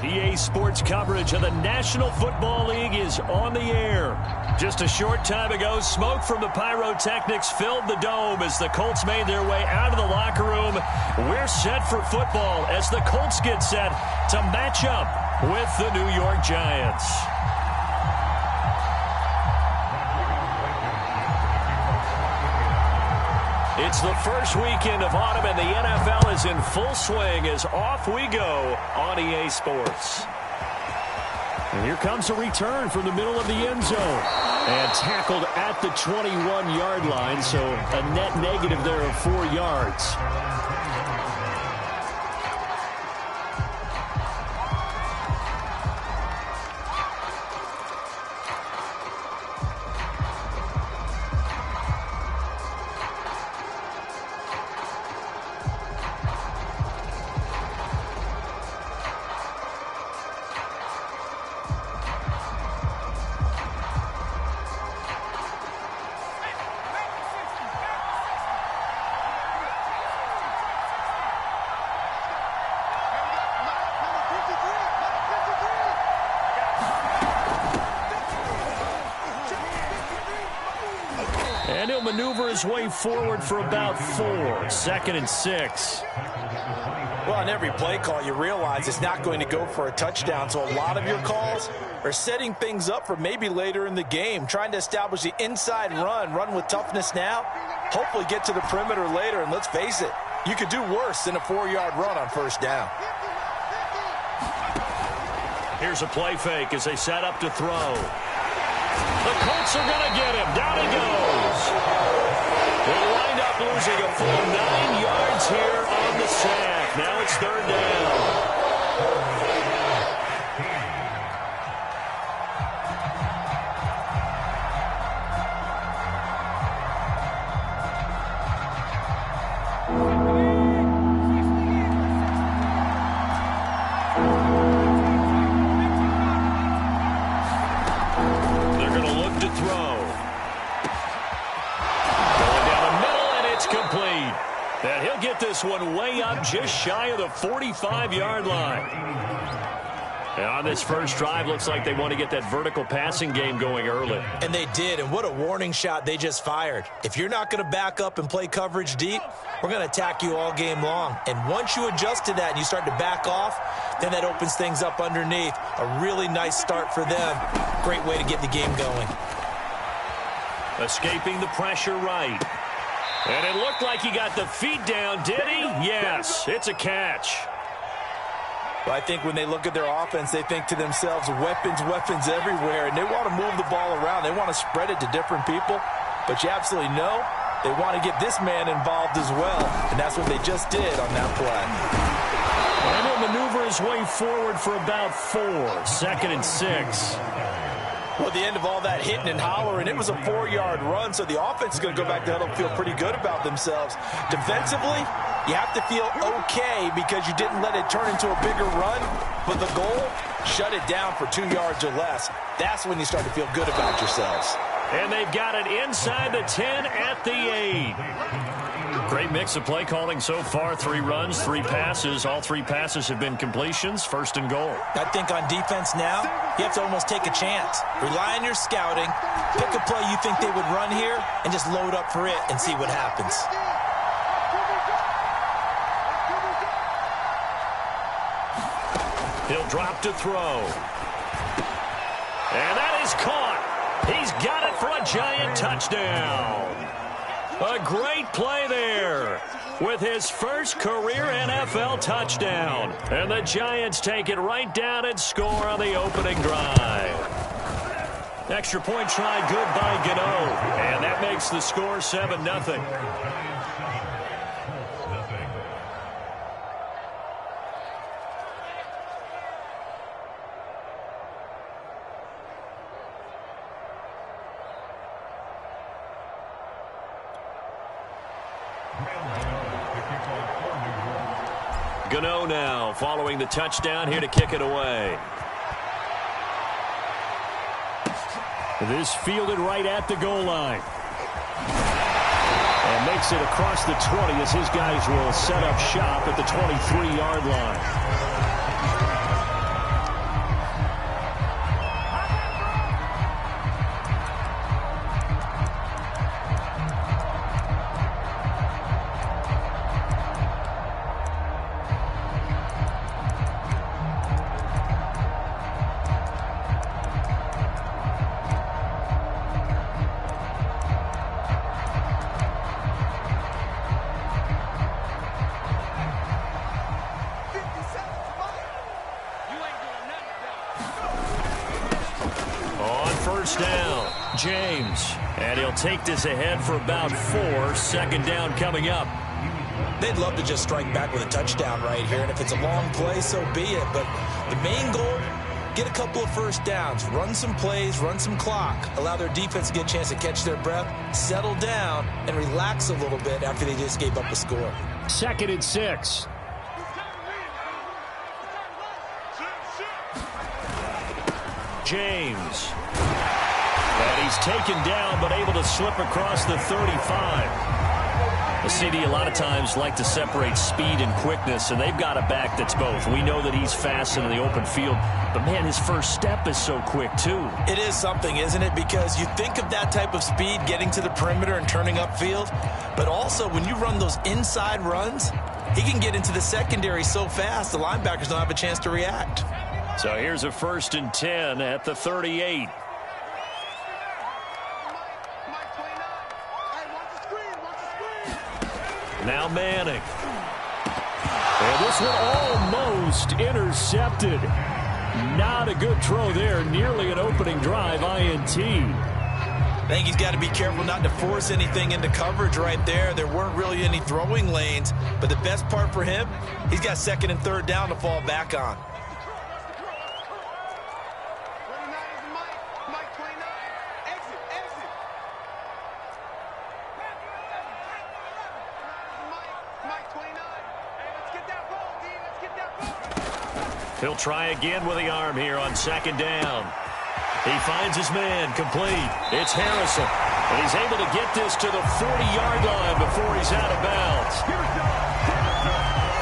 EA Sports coverage of the National Football League is on the air. Just a short time ago, smoke from the pyrotechnics filled the dome as the Colts made their way out of the locker room. We're set for football as the Colts get set to match up with the New York Giants. It's the first weekend of autumn, and the NFL is in full swing as off we go on EA Sports. And here comes a return from the middle of the end zone. And tackled at the 21-yard line, so a net negative there of 4 yards. And he'll maneuver his way forward for about 4. 2nd and 6. Well, on every play call, you realize it's not going to go for a touchdown. So a lot of your calls are setting things up for maybe later in the game, trying to establish the inside run with toughness now, hopefully get to the perimeter later. And let's face it, you could do worse than a 4-yard run on first down. Here's a play fake as they set up to throw. The Colts are going to get him. Down he goes. They'll wind up losing a full 9 yards here on the sack. Now it's 3rd down. And he'll get this one way up just shy of the 45-yard line. And on this first drive, looks like they want to get that vertical passing game going early. And they did, and what a warning shot they just fired. If you're not going to back up and play coverage deep, we're going to attack you all game long. And once you adjust to that and you start to back off, then that opens things up underneath. A really nice start for them. Great way to get the game going. Escaping the pressure right. And it looked like he got the feet down, did he? Yes, it's a catch. Well, I think when they look at their offense, they think to themselves, weapons everywhere, and they want to move the ball around. They want to spread it to different people, but you absolutely know they want to get this man involved as well, and that's what they just did on that play. And he'll maneuver his way forward for about 4. 2nd and 6. Well, at the end of all that hitting and hollering, it was a 4-yard run, so the offense is going to go back to huddle and feel pretty good about themselves. Defensively, you have to feel okay because you didn't let it turn into a bigger run, but the goal, shut it down for 2 yards or less. That's when you start to feel good about yourselves. And they've got it inside the 10 at the 8. Great mix of play calling so far. 3 runs, 3 passes. All 3 passes have been completions. 1st and goal. I think on defense now, you have to almost take a chance. Rely on your scouting. Pick a play you think they would run here and just load up for it and see what happens. He'll drop to throw. And that is caught. He's got it for a Giant touchdown. A great play there with his first career NFL touchdown. And the Giants take it right down and score on the opening drive. Extra point try good by Gano. And that makes the score 7-0. Gano now following the touchdown here to kick it away. This fielded right at the goal line. And makes it across the 20 as his guys will set up shop at the 23-yard line. first down. James. And he'll take this ahead for about 4. Second down coming up. They'd love to just strike back with a touchdown right here, and if it's a long play, so be it. But the main goal, get a couple of first downs, run some plays, run some clock, allow their defense to get a chance to catch their breath, settle down, and relax a little bit after they just gave up a score. 2nd and 6. James. And he's taken down, but able to slip across the 35. The CD a lot of times like to separate speed and quickness, and they've got a back that's both. We know that he's fast in the open field, but, man, his first step is so quick, too. It is something, isn't it? Because you think of that type of speed getting to the perimeter and turning upfield, but also when you run those inside runs, he can get into the secondary so fast the linebackers don't have a chance to react. So here's a 1st and 10 at the 38. Now Manning. And this one almost intercepted. Not a good throw there. Nearly an opening drive INT. I think he's got to be careful not to force anything into coverage right there. There weren't really any throwing lanes. But the best part for him, he's got 2nd and 3rd down to fall back on. He'll try again with the arm here on 2nd down. He finds his man complete. It's Harrison. And he's able to get this to the 40-yard line before he's out of bounds.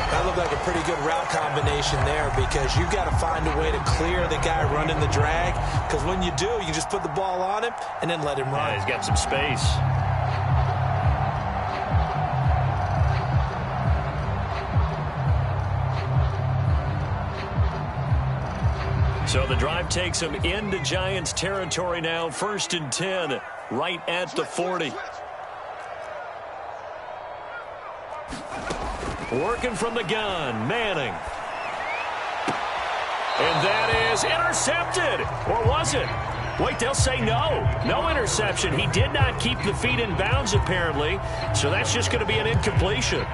That looked like a pretty good route combination there because you've got to find a way to clear the guy running the drag. Because when you do, you just put the ball on him and then let him run. Yeah, he's got some space. So the drive takes him into Giants territory now. 1st and 10, right at the 40. Working from the gun, Manning. And that is intercepted. Or was it? Wait, they'll say no. No interception. He did not keep the feet in bounds, apparently. So that's just going to be an incompletion.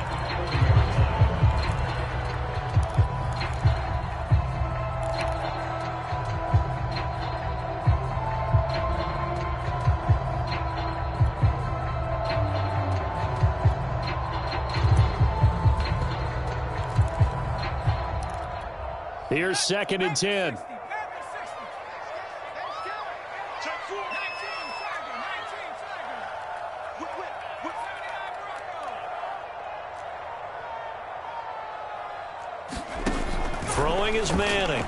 Here's 2nd and 10. Throwing is Manning.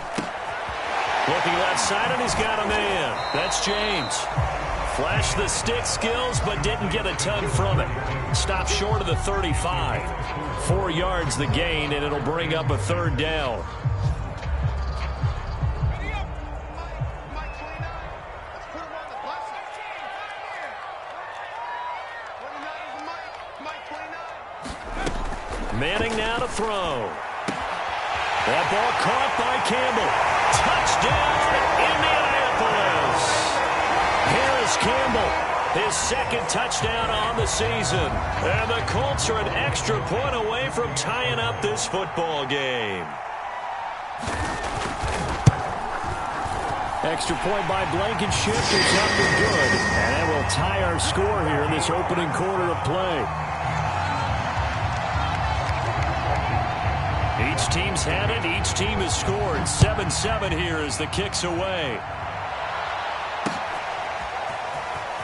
Looking left side, and he's got a man. That's James. Flashed the stick skills, but didn't get a ton from it. Stopped short of the 35. 4 yards the gain, and it'll bring up a 3rd down. Manning now to throw. That ball caught by Campbell. Touchdown, Indianapolis. Here's Campbell, his 2nd touchdown on the season. And the Colts are an extra point away from tying up this football game. Extra point by Blankenship is up and good. And that will tie our score here in this opening quarter of play. Each team's had it. Each team has scored. 7-7 here as the kick's away.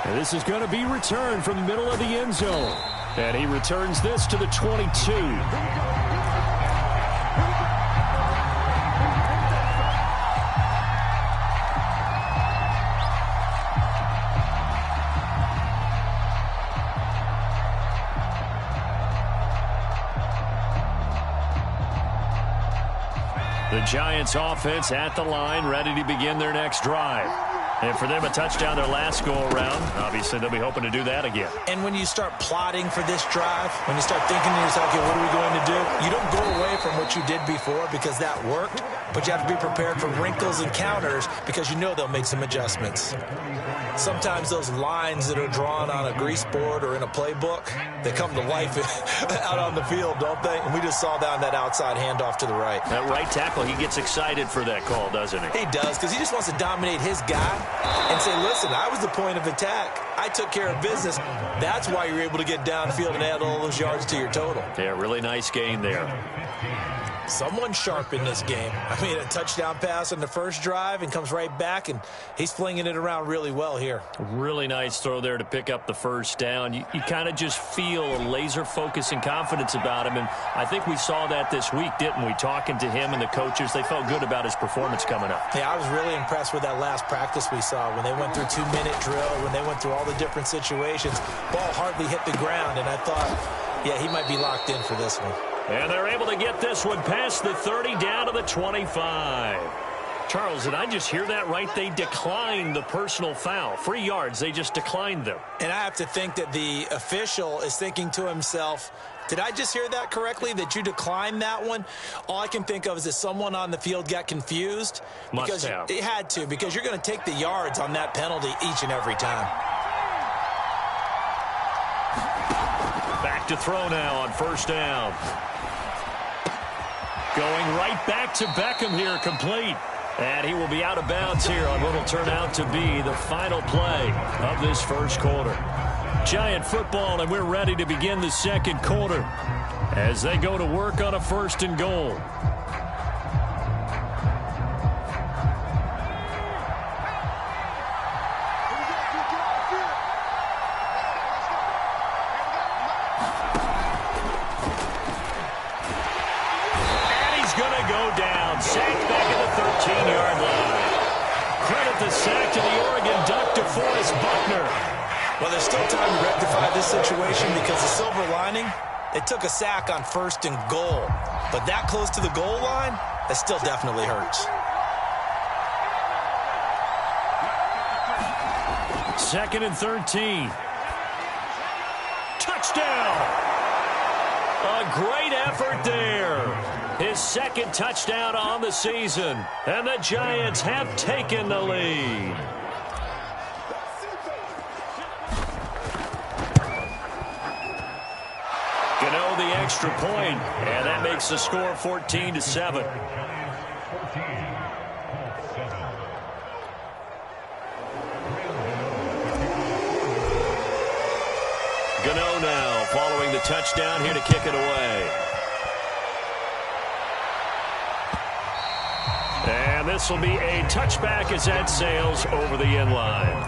And this is going to be returned from the middle of the end zone. And he returns this to the 22. The Giants offense at the line, ready to begin their next drive. And for them, a touchdown their last go-around. Obviously, they'll be hoping to do that again. And when you start plotting for this drive, when you start thinking to yourself, okay, what are we going to do? You don't go away from what you did before because that worked, but you have to be prepared for wrinkles and counters because you know they'll make some adjustments. Sometimes those lines that are drawn on a grease board or in a playbook, they come to life out on the field, don't they? And we just saw down that outside handoff to the right. That right tackle, he gets excited for that call, doesn't he? He does, because he just wants to dominate his guy and say, listen, I was the point of attack. I took care of business. That's why you're able to get downfield and add all those yards to your total. Yeah, really nice gain there. Someone sharp in this game. I mean, a touchdown pass on the first drive and comes right back, and he's flinging it around really well here. Really nice throw there to pick up the first down. You kind of just feel a laser focus and confidence about him, and I think we saw that this week, didn't we? Talking to him and the coaches, they felt good about his performance coming up. Yeah, I was really impressed with that last practice we saw when they went through 2-minute drill, when they went through all the different situations. Ball hardly hit the ground, and I thought, yeah, he might be locked in for this one. And they're able to get this one past the 30 down to the 25. Charles, did I just hear that right? They declined the personal foul. 3 yards, they just declined them. And I have to think that the official is thinking to himself, did I just hear that correctly, that you declined that one? All I can think of is that someone on the field got confused. Must have. It had to, because you're going to take the yards on that penalty each and every time. Back to throw now on first down. Going right back to Beckham here, complete. And he will be out of bounds here on what will turn out to be the final play of this first quarter. Giant football, and we're ready to begin the second quarter as they go to work on a 1st and goal. Sacked back at the 13-yard line. Credit the sack to the Oregon Duck, DeForest Buckner. Well, there's still time to rectify this situation because the silver lining, they took a sack on 1st and goal. But that close to the goal line, that still definitely hurts. 2nd and 13. Touchdown! A great effort there. His 2nd touchdown on the season. And the Giants have taken the lead. Gano the extra point, and that makes the score 14-7. Gano now following the touchdown here to kick it away. And this will be a touchback as that sails over the end line.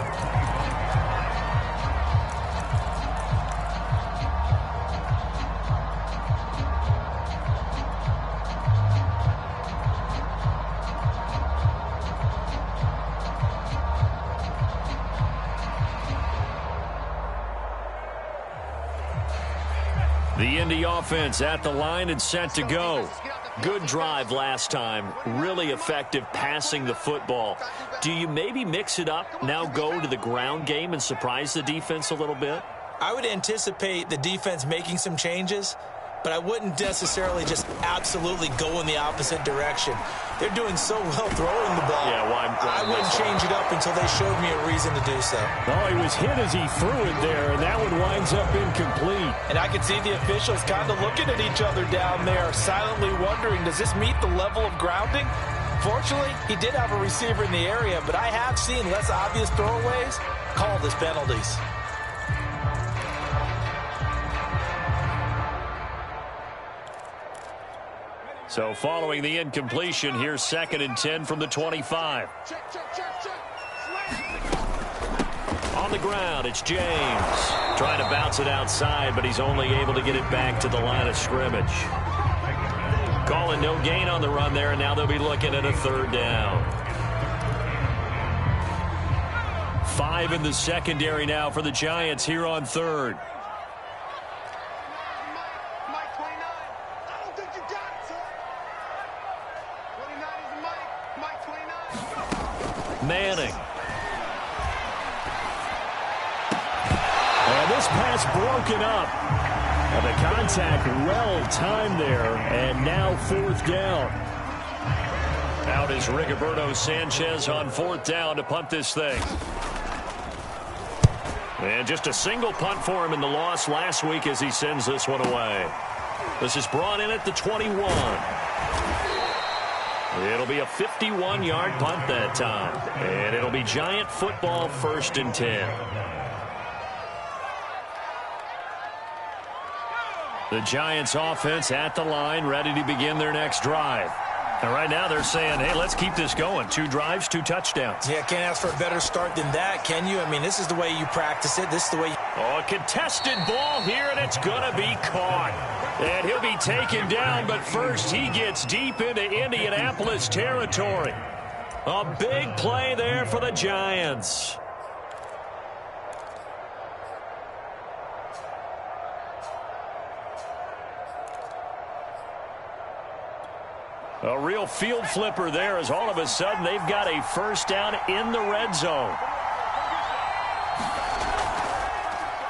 The Indy offense at the line and set to go. Good drive last time. Really effective passing the football. Do you maybe mix it up, now go to the ground game and surprise the defense a little bit? I would anticipate the defense making some changes, but I wouldn't necessarily just absolutely go in the opposite direction. They're doing so well throwing the ball. Yeah, why I wouldn't change it up until they showed me a reason to do so. Oh, he was hit as he threw it there, and that one winds up incomplete. And I could see the officials kind of looking at each other down there, silently wondering, does this meet the level of grounding? Fortunately, he did have a receiver in the area, but I have seen less obvious throwaways called as penalties. So following the incompletion, here's 2nd and 10 from the 25. On the ground, it's James. Trying to bounce it outside, but he's only able to get it back to the line of scrimmage. Calling no gain on the run there, and now they'll be looking at a 3rd down. 5 in the secondary now for the Giants here on 3rd. Manning. And this pass broken up. And the contact well timed there. And now 4th down. Out is Rigoberto Sanchez on 4th down to punt this thing. And just a single punt for him in the loss last week as he sends this one away. This is brought in at the 21. It'll be a 51-yard punt that time. And it'll be Giant football, 1st and 10. The Giants offense at the line, ready to begin their next drive. And right now they're saying, hey, let's keep this going. 2 drives, 2 touchdowns. Yeah, can't ask for a better start than that, can you? I mean, this is the way you practice it. This is the way Oh, a contested ball here, and it's going to be caught. And he'll be taken down, but first he gets deep into Indianapolis territory. A big play there for the Giants. A real field flipper there as all of a sudden they've got a first down in the red zone.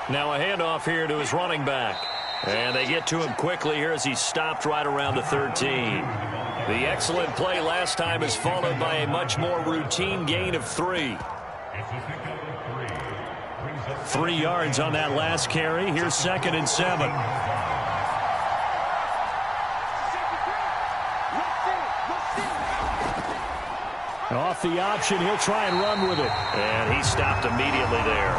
Now a handoff here to his running back. And they get to him quickly here as he's stopped right around the 13. The excellent play last time is followed by a much more routine gain of 3. 3 yards on that last carry. Here's 2nd and 7. Off the option, he'll try and run with it. And he stopped immediately there.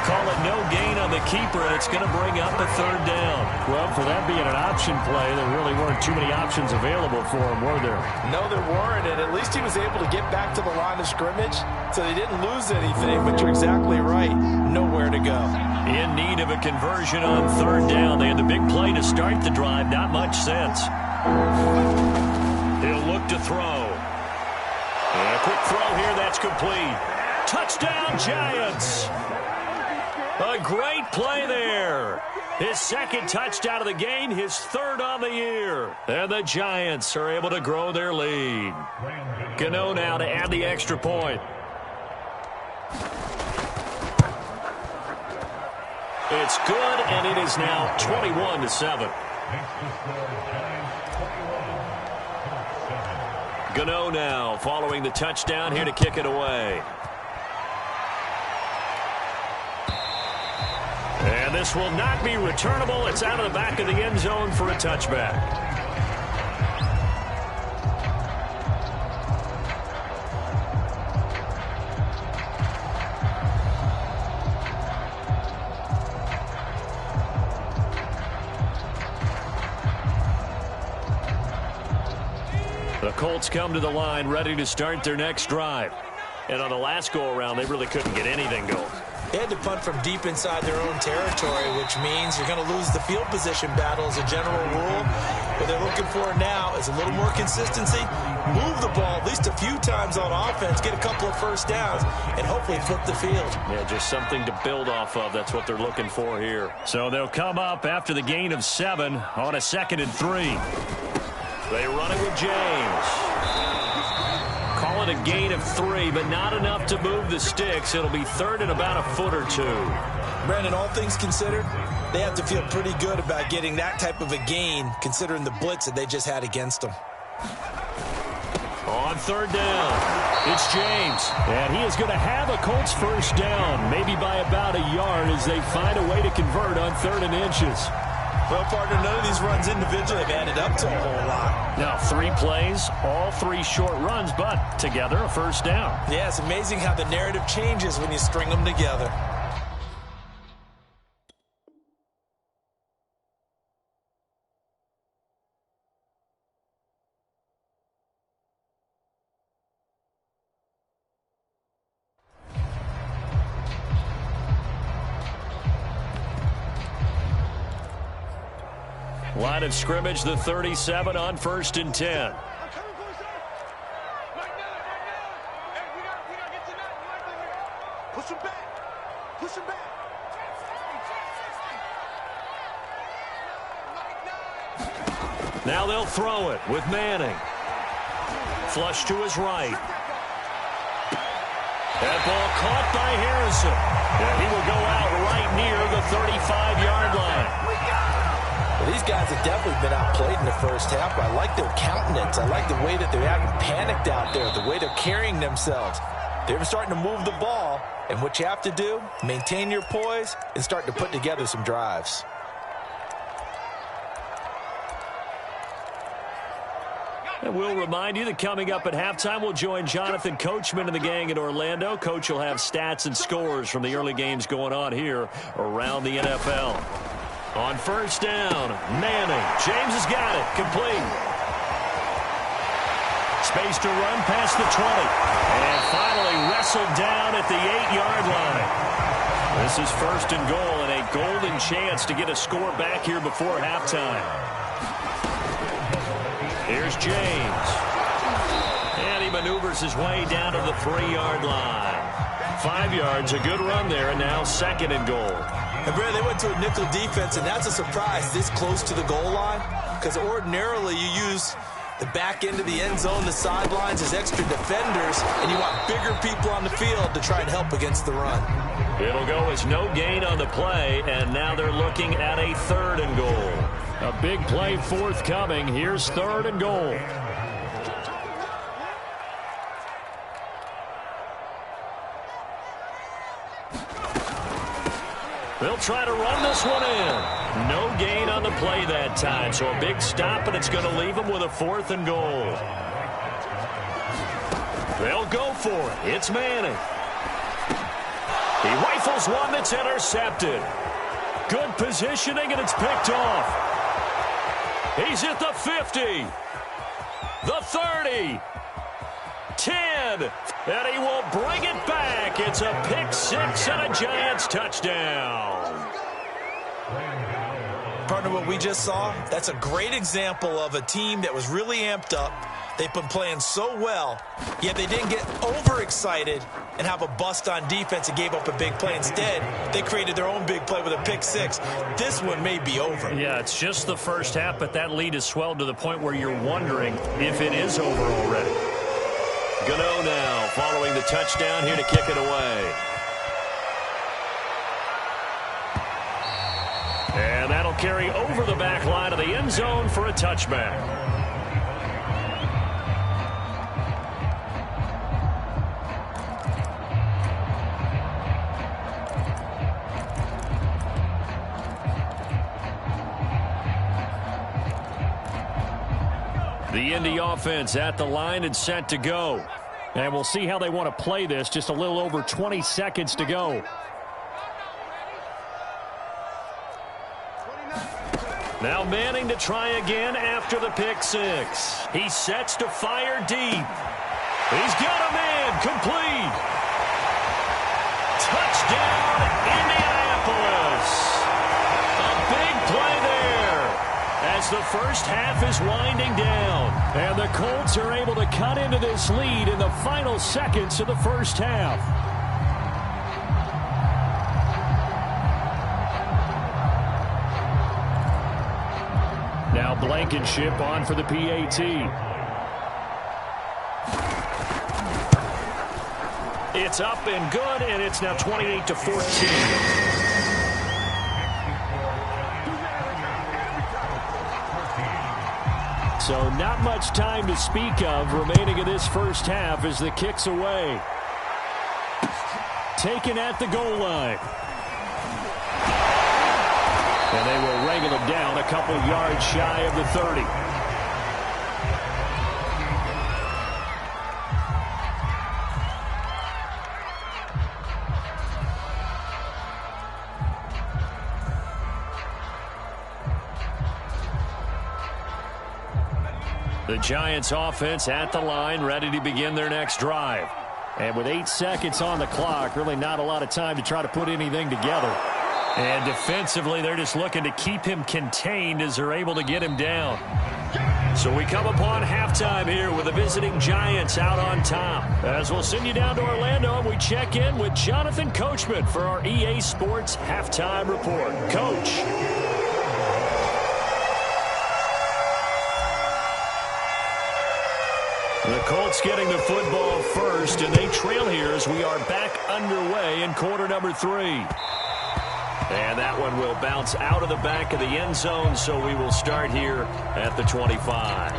Call it no gain on the keeper, and it's going to bring up a 3rd down. Well, for that being an option play, there really weren't too many options available for him, were there? No, there weren't, and at least he was able to get back to the line of scrimmage, so they didn't lose anything, but you're exactly right. Nowhere to go. In need of a conversion on 3rd down. They had the big play to start the drive. Not much sense. He'll look to throw. And a quick throw here, that's complete. Touchdown, Giants! A great play there. His 2nd touchdown of the game, his 3rd on the year. And the Giants are able to grow their lead. Gano now to add the extra point. It's good, and it is now 21-7. Gano now following the touchdown here to kick it away. And this will not be returnable. It's out of the back of the end zone for a touchback. The Colts come to the line ready to start their next drive. And on the last go-around, they really couldn't get anything going. They had to punt from deep inside their own territory, which means you're going to lose the field position battle as a general rule. What they're looking for now is a little more consistency, move the ball at least a few times on offense, get a couple of first downs, and hopefully flip the field. Yeah, just something to build off of. That's what they're looking for here. So they'll come up after the gain of 7 on a 2nd and 3. They run it with James. Call it a gain of 3, but not enough to move the sticks. It'll be 3rd and about a foot or 2. Brandon, all things considered, they have to feel pretty good about getting that type of a gain, considering the blitz that they just had against them. On 3rd down, it's James. And he is going to have a Colts first down, maybe by about a yard as they find a way to convert on 3rd and inches. Well, partner, none of these runs individually have added up to a whole lot. Now, 3 plays, all 3 short runs, but together a first down. Yeah, it's amazing how the narrative changes when you string them together. Line of scrimmage, the 37 on 1st and 10. Push him back. Push him back. Now they'll throw it with Manning. Flush to his right. That ball caught by Harrison. And he will go out right near the 35-yard line. Well, these guys have definitely been outplayed in the first half, but I like their countenance. I like the way that they're acting panicked out there, the way they're carrying themselves. They were starting to move the ball, and what you have to do, maintain your poise and start to put together some drives. And we'll remind you that coming up at halftime, we'll join Jonathan Coachman and the gang in Orlando. Coach will have stats and scores from the early games going on here around the NFL. On first down, Manning. James has got it. Complete. Space to run past the 20. And finally wrestled down at the 8-yard line. This is first and goal and a golden chance to get a score back here before halftime. Here's James. And he maneuvers his way down to the 3-yard line. 5 yards, a good run there, and now second and goal. And Brad, they went to a nickel defense, and that's a surprise this close to the goal line, because ordinarily you use the back end of the end zone, the sidelines as extra defenders, and you want bigger people on the field to try and help against the run. It'll go as no gain on the play, and now they're looking at a third and goal. A big play forthcoming. Here's third and goal. They'll try to run this one in. No gain on the play that time, so a big stop, and it's going to leave them with a fourth and goal. They'll go for it. It's Manning. He rifles one that's intercepted. Good positioning, and it's picked off. He's at the 50. The 30. 10. And he will bring it back. It's a pick six and a Giants touchdown. Partner, what we just saw, that's a great example of a team that was really amped up. They've been playing so well, yet they didn't get overexcited and have a bust on defense and gave up a big play. Instead, they created their own big play with a pick six. This one may be over. Yeah, it's just the first half, but that lead has swelled to the point where you're wondering if it is over already. Gano now following the touchdown here to kick it away. And that'll carry over the back line of the end zone for a touchback. The Indy offense at the line and set to go. And we'll see how they want to play this. Just a little over 20 seconds to go. Now Manning to try again after the pick six. He sets to fire deep. He's got a man complete. Touchdown, Indianapolis. A big play there as the first half is winding down. And the Colts are able to cut into this lead in the final seconds of the first half. Now Blankenship on for the PAT. It's up and good, and it's now 28-14. So not much time to speak of remaining in this first half as the kick's away. Taken at the goal line. And they will wrangle him down a couple yards shy of the 30. The Giants offense at the line, ready to begin their next drive. And with 8 seconds on the clock, really not a lot of time to try to put anything together. And defensively, they're just looking to keep him contained as they're able to get him down. So we come upon halftime here with the visiting Giants out on top. As we'll send you down to Orlando, and we check in with Jonathan Coachman for our EA Sports Halftime Report. Coach. The Colts getting the football first, and they trail here as we are back underway in quarter number 3. And that one will bounce out of the back of the end zone, so we will start here at the 25.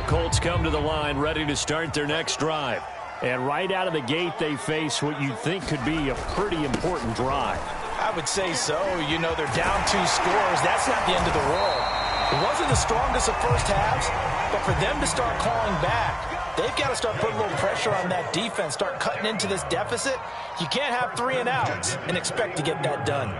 Colts come to the line ready to start their next drive. And right out of the gate, they face what you'd think could be a pretty important drive. I would say so. You know, they're down 2 scores. That's not the end of the world. It wasn't the strongest of first halves, but for them to start calling back, they've got to start putting a little pressure on that defense, start cutting into this deficit. You can't have 3 and outs and expect to get that done.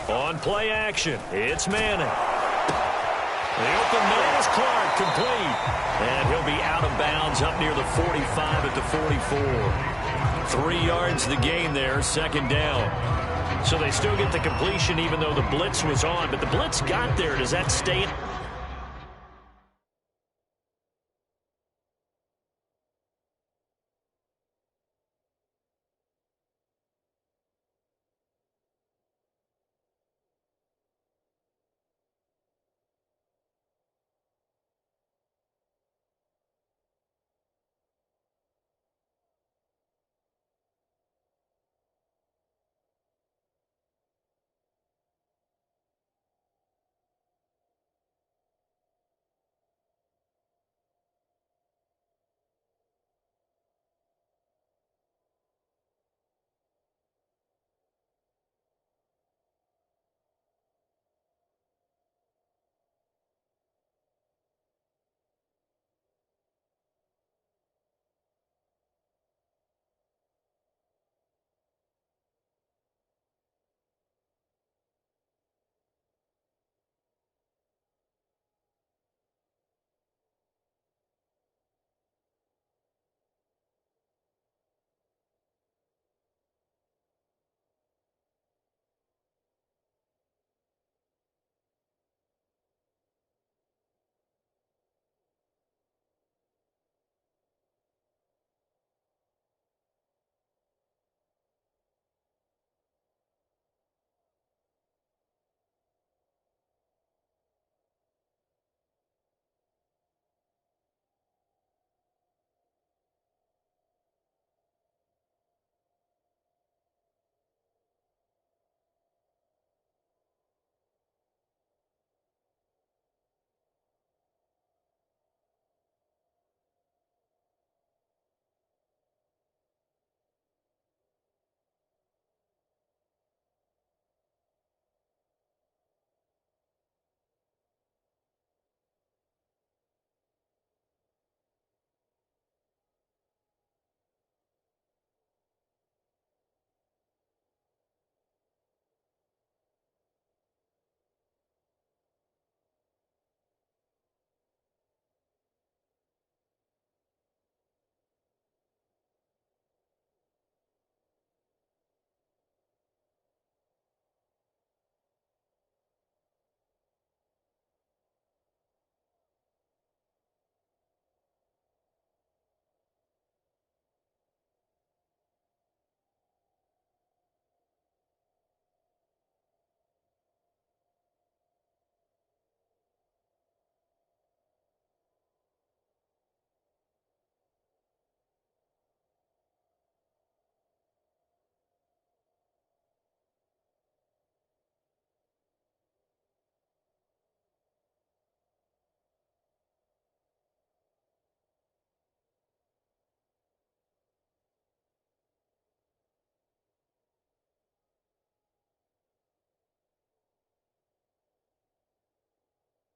On play action, it's Manning. The open middle is Clark, complete. And he'll be out of bounds up near the 45 at the 44. 3 yards the gain there, second down. So they still get the completion even though the blitz was on. But the blitz got there. Does that stay?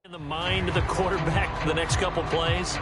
In the mind of the quarterback for the next couple plays?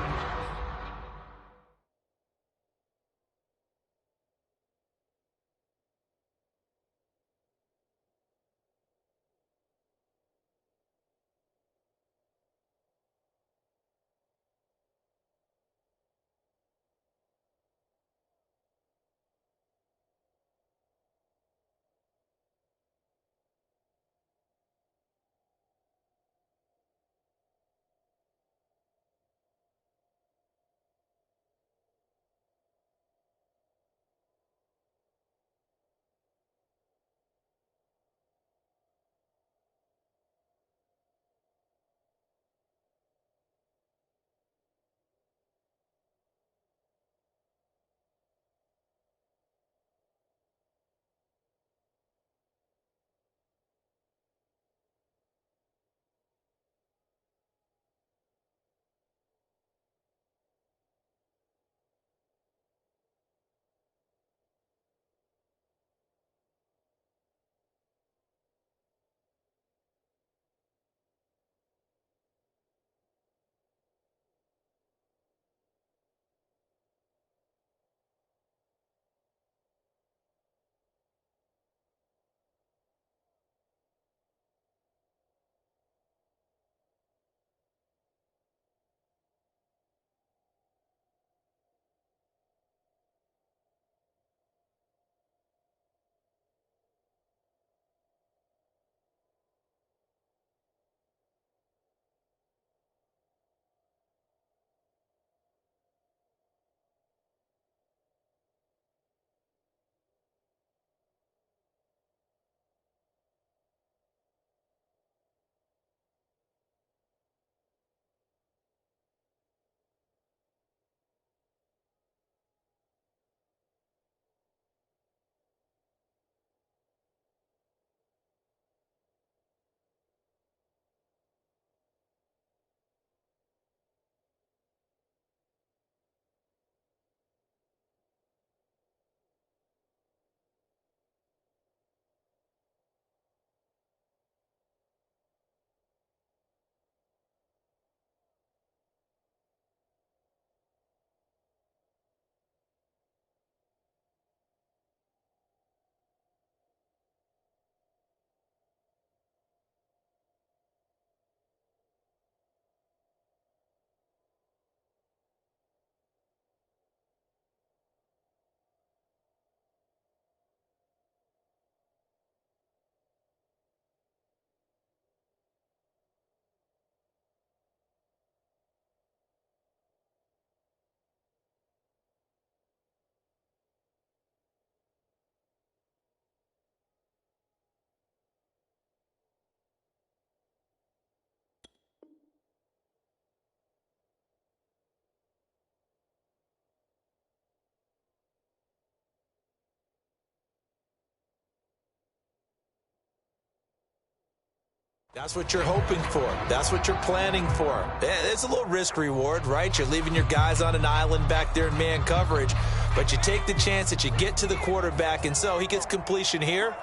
That's what you're hoping for. That's what you're planning for. It's a little risk reward, right? You're leaving your guys on an island back there in man coverage, but you take the chance that you get to the quarterback, and so he gets completion here.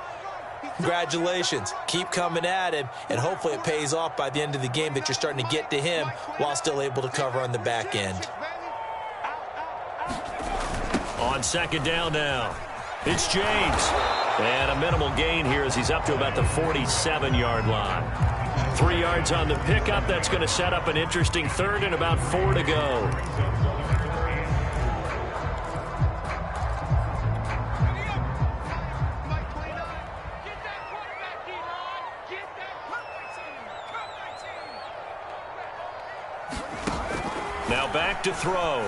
Congratulations. Keep coming at him, and hopefully it pays off by the end of the game that you're starting to get to him while still able to cover on the back end. On second down now, it's James. And a minimal gain here as he's up to about the 47-yard line. 3 yards on the pickup. That's going to set up an interesting third and about 4 to go. Now back to throw.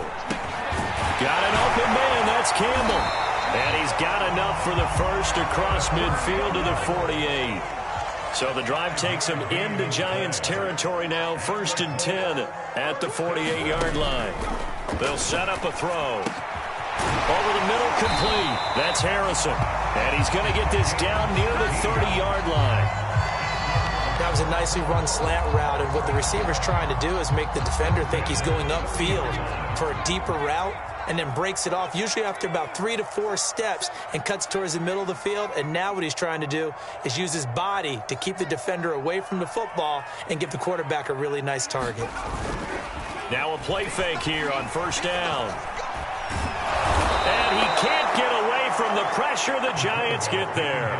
Got an open man. That's Campbell. And he's got enough for the first across midfield to the 48. So the drive takes him into Giants territory now. 1st and 10 at the 48-yard line. They'll set up a throw. Over the middle, complete. That's Harrison. And he's going to get this down near the 30-yard line. That was a nicely run slant route, and what the receiver's trying to do is make the defender think he's going upfield for a deeper route, and then breaks it off, usually after about 3 to 4 steps, and cuts towards the middle of the field. And now what he's trying to do is use his body to keep the defender away from the football and give the quarterback a really nice target. Now a play fake here on 1st down. And he can't get away from the pressure. The Giants get there.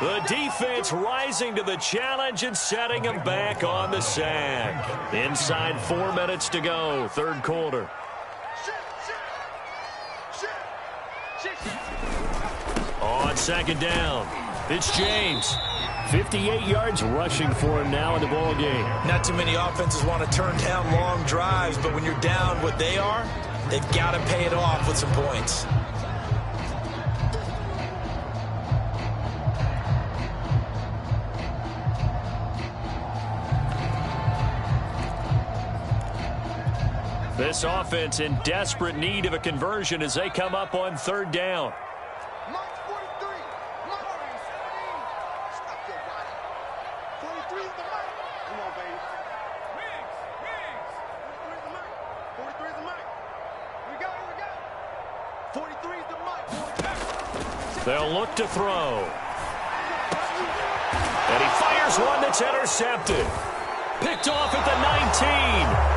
The defense rising to the challenge and setting him back on the sack. Inside 4 minutes to go, 3rd quarter. On 2nd down, it's James. 58 yards rushing for him now in the ball game. Not too many offenses want to turn down long drives, but when you're down what they are, they've got to pay it off with some points. This offense in desperate need of a conversion as they come up on 3rd down. They'll look to throw. And he fires one that's intercepted. Picked off at the 19.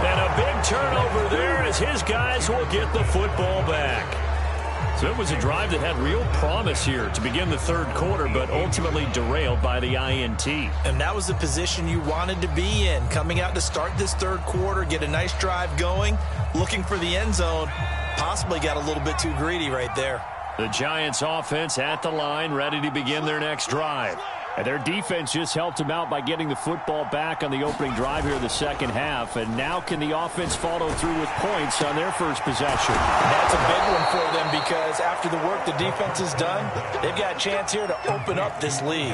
And a big turnover there as his guys will get the football back. So it was a drive that had real promise here to begin the 3rd quarter, but ultimately derailed by the INT. And that was the position you wanted to be in. Coming out to start this 3rd quarter, get a nice drive going, looking for the end zone. Possibly got a little bit too greedy right there. The Giants offense at the line, ready to begin their next drive. And their defense just helped them out by getting the football back on the opening drive here in the 2nd half. And now can the offense follow through with points on their first possession? That's a big one for them because after the work the defense has done, they've got a chance here to open up this lead.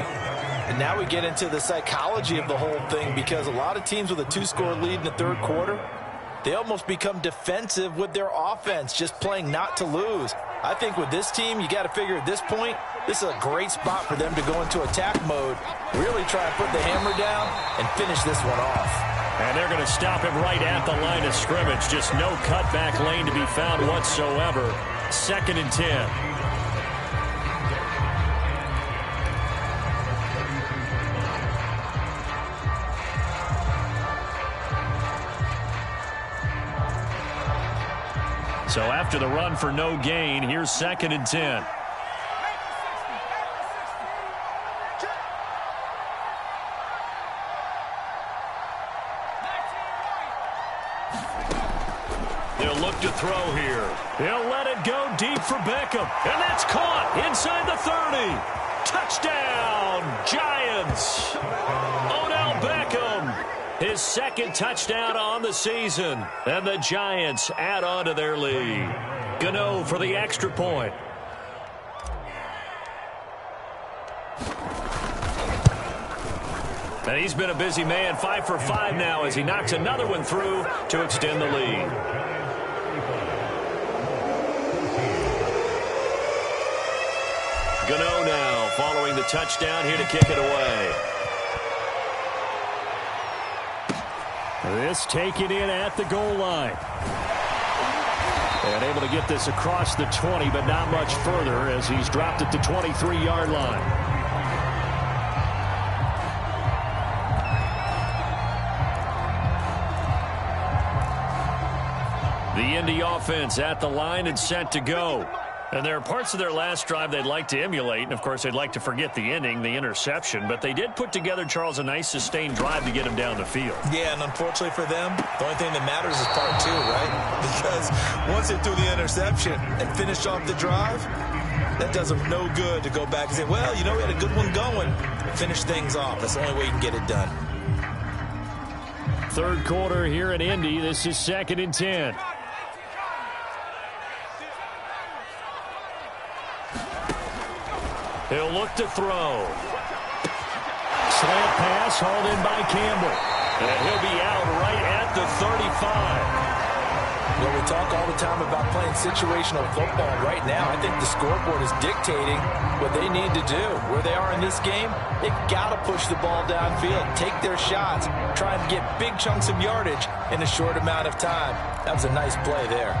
And now we get into the psychology of the whole thing because a lot of teams with a 2-score lead in the 3rd quarter, they almost become defensive with their offense, just playing not to lose. I think with this team, you got to figure at this point, this is a great spot for them to go into attack mode, really try and put the hammer down and finish this one off. And they're going to stop him right at the line of scrimmage. Just no cutback lane to be found whatsoever. 2nd and 10. So after the run for no gain, here's 2nd and 10. They'll look to throw here. He'll let it go deep for Beckham. And that's caught inside the 30. Touchdown, Giants. Odell Beckham. His 2nd touchdown on the season. And the Giants add on to their lead. Gano for the extra point. And he's been a busy man, 5 for 5 now as he knocks another one through to extend the lead. Gano now following the touchdown here to kick it away. This taken in at the goal line. And able to get this across the 20, but not much further as he's dropped at the 23-yard line. The Indy offense at the line and set to go. And there are parts of their last drive they'd like to emulate. And, of course, they'd like to forget the ending, the interception. But they did put together, Charles, a nice sustained drive to get him down the field. Yeah, and unfortunately for them, the only thing that matters is part two, right? Because once they threw the interception and finished off the drive, that does them no good to go back and say, well, you know, we had a good one going. Finish things off. That's the only way you can get it done. Third quarter here in Indy. This is 2nd and 10. He'll look to throw. Slant pass hauled in by Campbell. And he'll be out right at the 35. Well, we talk all the time about playing situational football. Right now, I think the scoreboard is dictating what they need to do. Where they are in this game, they've got to push the ball downfield, take their shots, try and get big chunks of yardage in a short amount of time. That was a nice play there.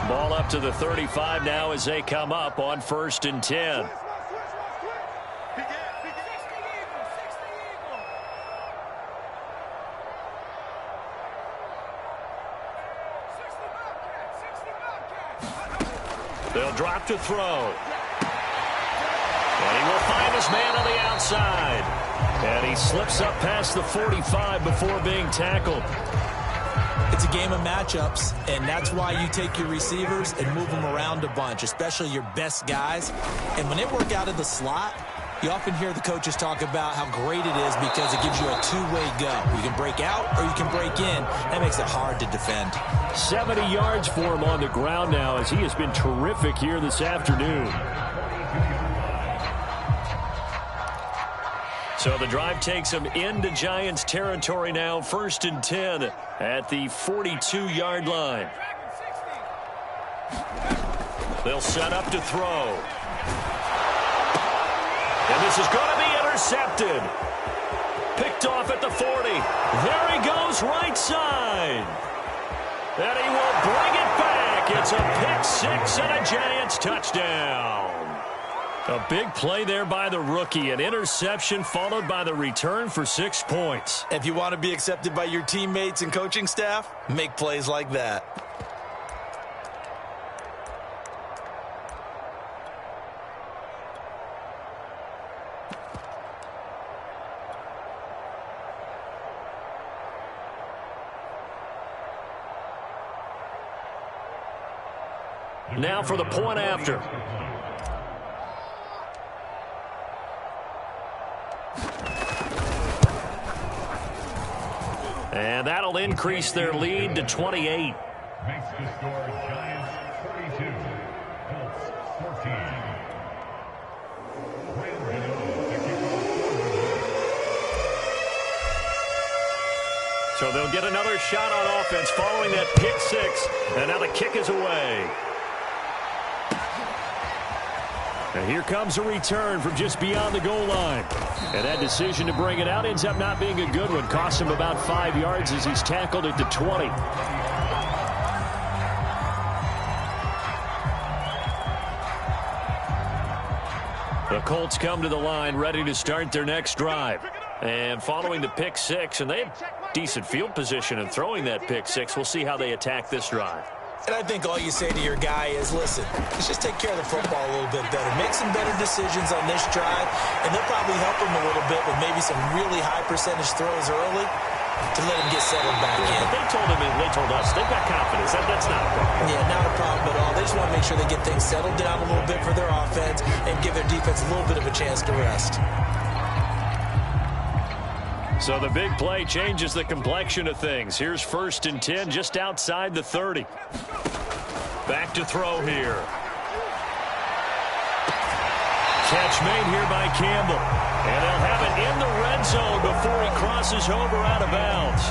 Ball up to the 35 now as they come up on 1st and 10. They'll drop to throw. And he will find his man on the outside. And he slips up past the 45 before being tackled. It's a game of matchups, and that's why you take your receivers and move them around a bunch, especially your best guys. And when they work out of the slot, you often hear the coaches talk about how great it is because it gives you a two-way go. You can break out or you can break in. That makes it hard to defend. 70 yards for him on the ground now as he has been terrific here this afternoon. So the drive takes him into Giants territory now, 1st and 10 at the 42-yard line. They'll set up to throw. And this is going to be intercepted. Picked off at the 40. There he goes, right side. And he will bring it back. It's a pick six and a Giants touchdown. A big play there by the rookie. An interception followed by the return for 6 points. If you want to be accepted by your teammates and coaching staff, make plays like that. Now for the point after. And that'll increase their lead to 28. Makes the score Giants 42, Colts 14. So they'll get another shot on offense following that pick six. And now the kick is away. And here comes a return from just beyond the goal line. And that decision to bring it out ends up not being a good one. Cost him about 5 yards as he's tackled at the 20. The Colts come to the line ready to start their next drive. And following the pick six, and they had decent field position in throwing that pick six. We'll see how they attack this drive. And I think all you say to your guy is, listen, let's just take care of the football a little bit better. Make some better decisions on this drive, and they'll probably help him a little bit with maybe some really high percentage throws early to let him get settled back in. They told him, and they told us, they've got confidence. That's not a problem. Yeah, not a problem at all. They just want to make sure they get things settled down a little bit for their offense and give their defense a little bit of a chance to rest. So the big play changes the complexion of things. Here's 1st and 10 just outside the 30. Back to throw here. Catch made here by Campbell. And they'll have it in the red zone before he crosses over out of bounds.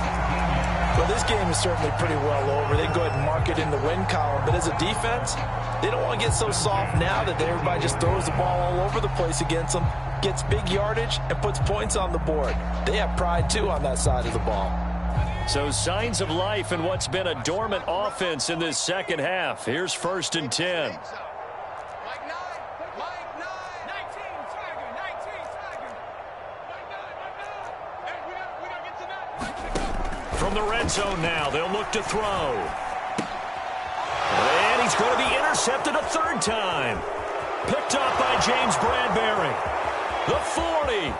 Well, this game is certainly pretty well over. They can go ahead and mark it in the win column. But as a defense, they don't want to get so soft now that everybody just throws the ball all over the place against them. gets big yardage, and puts points on the board. They have pride, too, on that side of the ball. So signs of life in what's been a dormant offense in this second half. Here's 1st and 10. From the red zone now, they'll look to throw. And he's going to be intercepted a 3rd time. Picked up by James Bradbury. The 40.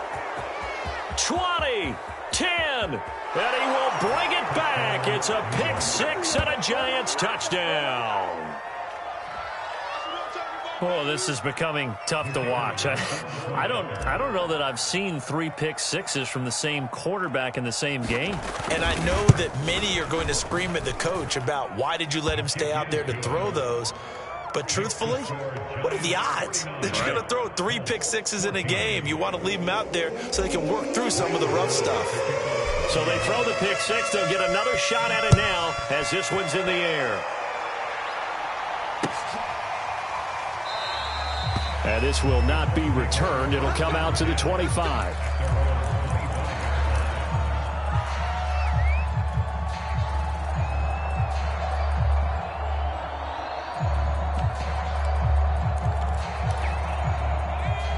20. 10. And he will bring it back. It's a pick 6 and a Giants touchdown. Oh, this is becoming tough to watch. I don't know that I've seen 3 pick sixes from the same quarterback in the same game. And I know that many are going to scream at the coach about why did you let him stay out there to throw those. But truthfully, what are the odds that you're going to throw 3 pick sixes in a game? You want to leave them out there so they can work through some of the rough stuff. So they throw the pick 6. They'll get another shot at it now as this one's in the air. And this will not be returned. It'll come out to the 25.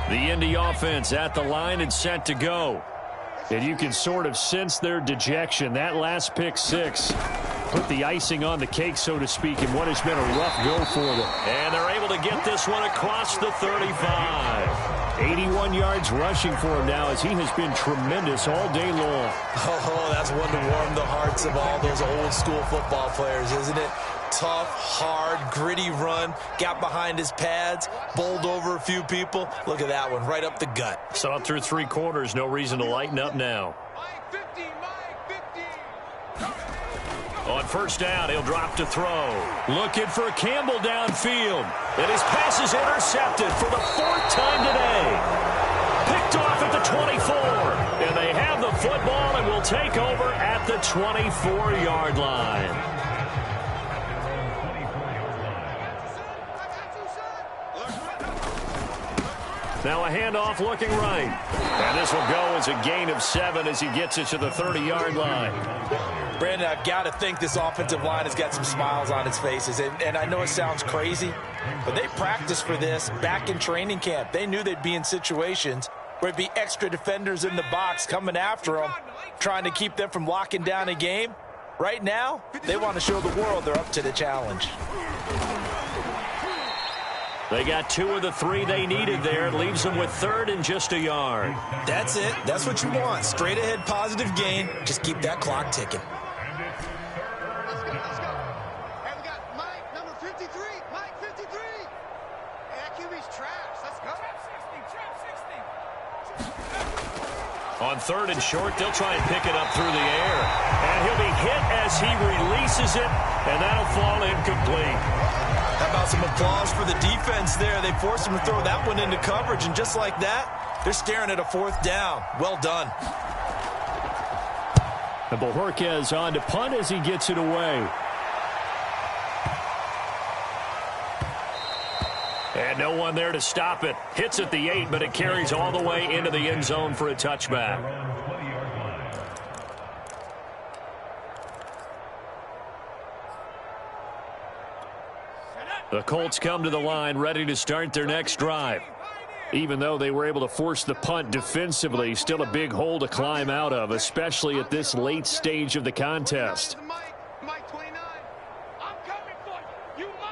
The Indy offense at the line and set to go. And you can sort of sense their dejection. That last pick 6 put the icing on the cake, so to speak, in what has been a rough go for them. And they're able to get this one across the 35. 81 yards rushing for him now as he has been tremendous all day long. Oh, that's one to warm the hearts of all those old school football players, isn't it? Tough, hard, gritty run, got behind his pads, bowled over a few people. Look at that one, right up the gut. Saw it through 3 quarters, no reason to lighten up now. On 1st down, he'll drop to throw. Looking for Campbell downfield. And his pass is intercepted for the 4th time today. Picked off at the 24. And they have the football and will take over at the 24-yard line. Now a handoff looking right. And this will go as a gain of 7 as he gets it to the 30-yard line. Brandon, I've got to think this offensive line has got some smiles on its faces. And I know it sounds crazy, but they practiced for this back in training camp. They knew they'd be in situations where it'd be extra defenders in the box coming after them, trying to keep them from locking down a game. Right now, they want to show the world they're up to the challenge. They got 2 of the 3 they needed there. It leaves them with 3rd and just a yard. That's it. That's what you want. Straight ahead positive gain. Just keep that clock ticking. Let's go. Hey, we got Mike, number 53. Mike, 53. Hey, that QB's trash. Let's go. Trap 60. On 3rd and short, they'll try and pick it up through the air. And he'll be hit as he releases it, and that'll fall incomplete. How about some applause for the defense there? They forced him to throw that one into coverage, and just like that, they're staring at a 4th down. Well done. And Bojorquez on to punt as he gets it away. And no one there to stop it. Hits at the 8, but it carries all the way into the end zone for a touchback. The Colts come to the line ready to start their next drive. Even though they were able to force the punt defensively, still a big hole to climb out of, especially at this late stage of the contest. Mike 29. I'm coming for you. You mine.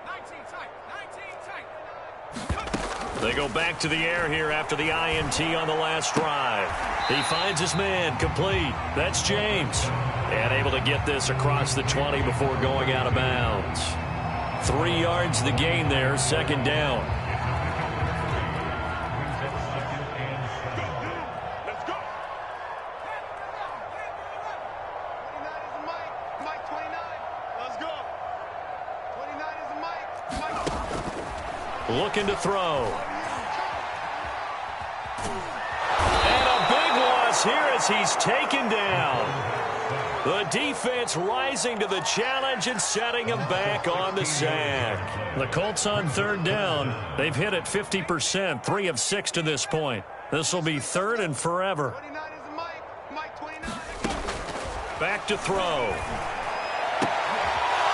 19 tight. They go back to the air here after the INT on the last drive. He finds his man complete. That's James. And able to get this across the 20 before going out of bounds. 3 yards the gain there, 2nd down. Let's go. 29 is a Mike. Mike 29. Let's go. 29 is a Mike. Mike. Looking to throw. And a big loss here as he's taken down. The defense rising to the challenge and setting them back on the sack. The Colts on third down. They've hit it 50%, 3 of 6 to this point. This will be third and forever. 29 is Mike 29. Back to throw.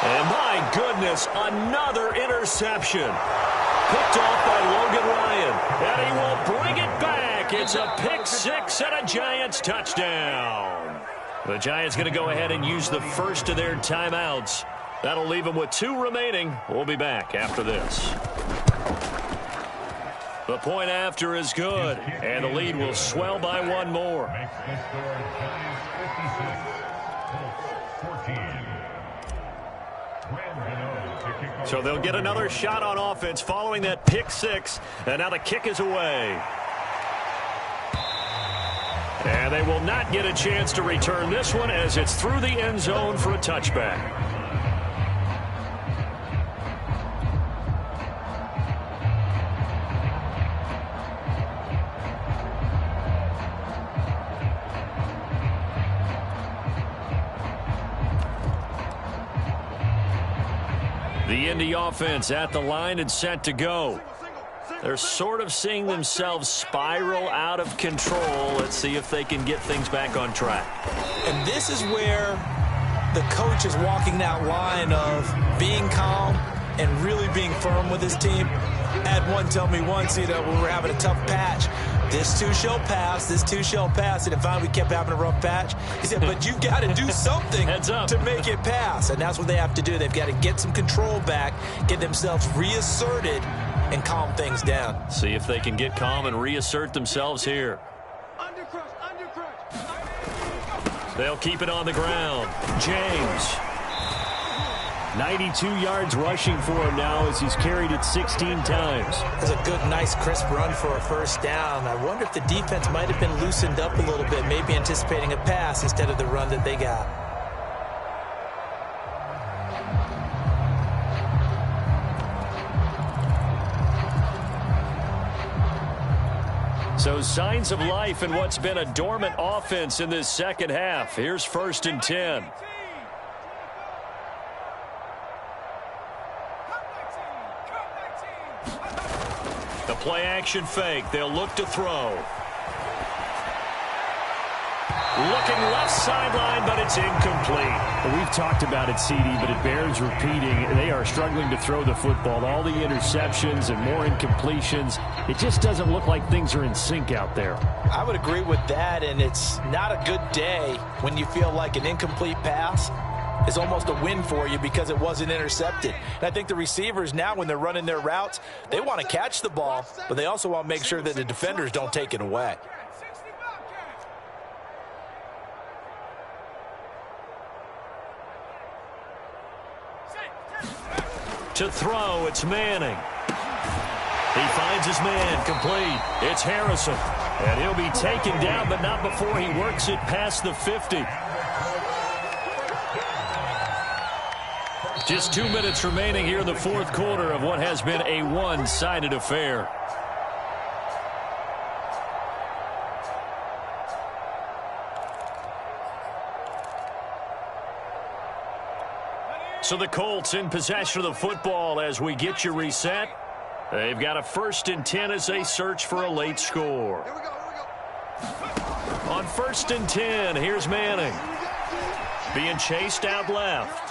And my goodness, another interception. Picked off by Logan Ryan. And he will bring it back. It's a pick six and a Giants touchdown. The Giants going to go ahead and use the first of their timeouts. That'll leave them with 2 remaining. We'll be back after this. The point after is good, and the lead will swell by 1 more. Makes the score Giants 56, Colts 14. So they'll get another shot on offense following that pick six, and now the kick is away. And they will not get a chance to return this one as it's through the end zone for a touchback. The Indy offense at the line and set to go. They're sort of seeing themselves spiral out of control. Let's see if they can get things back on track. And this is where the coach is walking that line of being calm and really being firm with his team. I had one tell me once, when we were having a tough patch, this too shall pass, this too shall pass. And finally we kept having a rough patch. He said, but you've got to do something to make it pass. And that's what they have to do. They've got to get some control back, get themselves reasserted, and calm things down. See if they can get calm and reassert themselves here. They'll keep it on the ground. James. 92 yards rushing for him now as he's carried it 16 times. That's a good, nice, crisp run for a first down. I wonder if the defense might have been loosened up a little bit, maybe anticipating a pass instead of the run that they got. So signs of life in what's been a dormant offense in this second half. Here's 1st and 10. The play action fake. They'll look to throw. Looking left sideline, but it's incomplete. Well, we've talked about it, CD, but it bears repeating. They are struggling to throw the football. All the interceptions and more incompletions. It just doesn't look like things are in sync out there. I would agree with that, and it's not a good day when you feel like an incomplete pass is almost a win for you because it wasn't intercepted. And I think the receivers now, when they're running their routes, they want to catch the ball, but they also want to make sure that the defenders don't take it away. To throw, it's Manning. He finds his man, complete. It's Harrison. And he'll be taken down, but not before he works it past the 50. Just 2 minutes remaining here in the fourth quarter of what has been a one-sided affair. So the Colts in possession of the football as we get you reset. They've got a 1st and 10 as they search for a late score. Here we go. On 1st and 10, here's Manning. Being chased out left.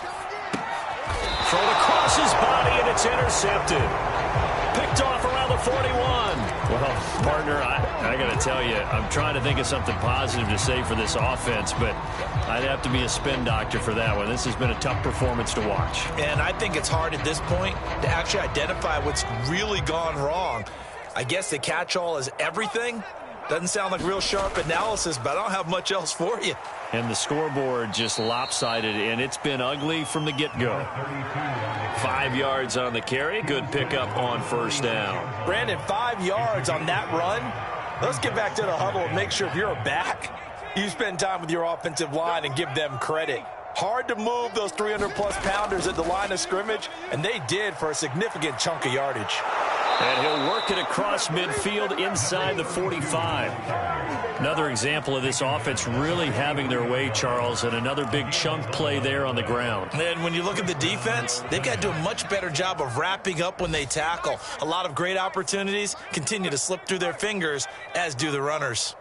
Thrown across his body, and it's intercepted. Picked off around the 41. Well, partner, I got to tell you, I'm trying to think of something positive to say for this offense, but I'd have to be a spin doctor for that one. This has been a tough performance to watch. And I think it's hard at this point to actually identify what's really gone wrong. I guess the catch-all is everything. Doesn't sound like real sharp analysis, but I don't have much else for you. And the scoreboard just lopsided, and it's been ugly from the get-go. 5 yards on the carry. Good pickup on 1st down. Brandon, 5 yards on that run. Let's get back to the huddle and make sure if you're a back, you spend time with your offensive line and give them credit. Hard to move those 300-plus pounders at the line of scrimmage, and they did for a significant chunk of yardage. And he'll work it across midfield inside the 45. Another example of this offense really having their way, Charles, and another big chunk play there on the ground. And when you look at the defense, they've got to do a much better job of wrapping up when they tackle. A lot of great opportunities continue to slip through their fingers, as do the runners.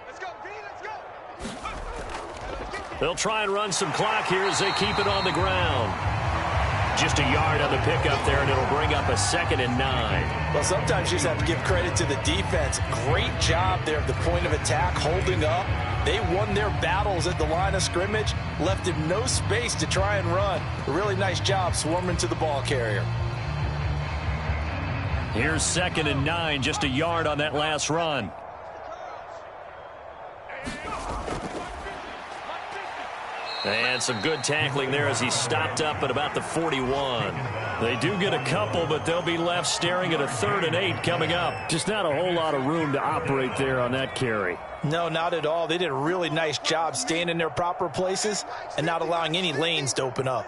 Let's go, V, let's go. They'll try and run some clock here as they keep it on the ground. Just a yard on the pickup there, and it'll bring up a 2nd and 9. Well, sometimes you just have to give credit to the defense. Great job there at the point of attack, holding up. They won their battles at the line of scrimmage, left him no space to try and run. A really nice job swarming to the ball carrier. Here's 2nd and 9, just a yard on that last run. And some good tackling there as he stopped up at about the 41. They do get a couple, but they'll be left staring at a 3rd and 8 coming up. Just not a whole lot of room to operate there on that carry. No, not at all. They did a really nice job staying in their proper places and not allowing any lanes to open up.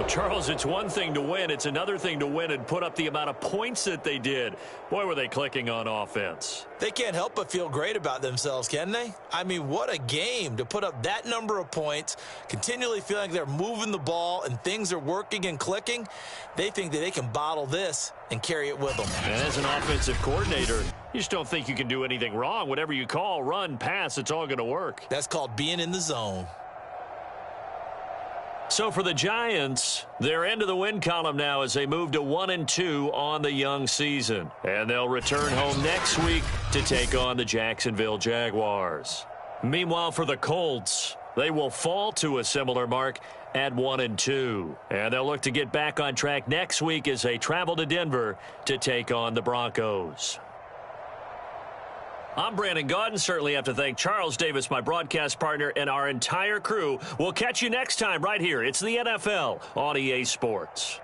Charles, it's one thing to win. It's another thing to win and put up the amount of points that they did. Boy, were they clicking on offense. They can't help but feel great about themselves, can they? I mean, what a game to put up that number of points, continually feeling like they're moving the ball and things are working and clicking. They think that they can bottle this and carry it with them. And as an offensive coordinator, you just don't think you can do anything wrong. Whatever you call, run, pass, it's all going to work. That's called being in the zone. So for the Giants, they're into the win column now as they move to 1-2 on the young season. And they'll return home next week to take on the Jacksonville Jaguars. Meanwhile, for the Colts, they will fall to a similar mark at 1-2. And they'll look to get back on track next week as they travel to Denver to take on the Broncos. I'm Brandon Gaudin. Certainly have to thank Charles Davis, my broadcast partner, and our entire crew. We'll catch you next time right here. It's the NFL on EA Sports.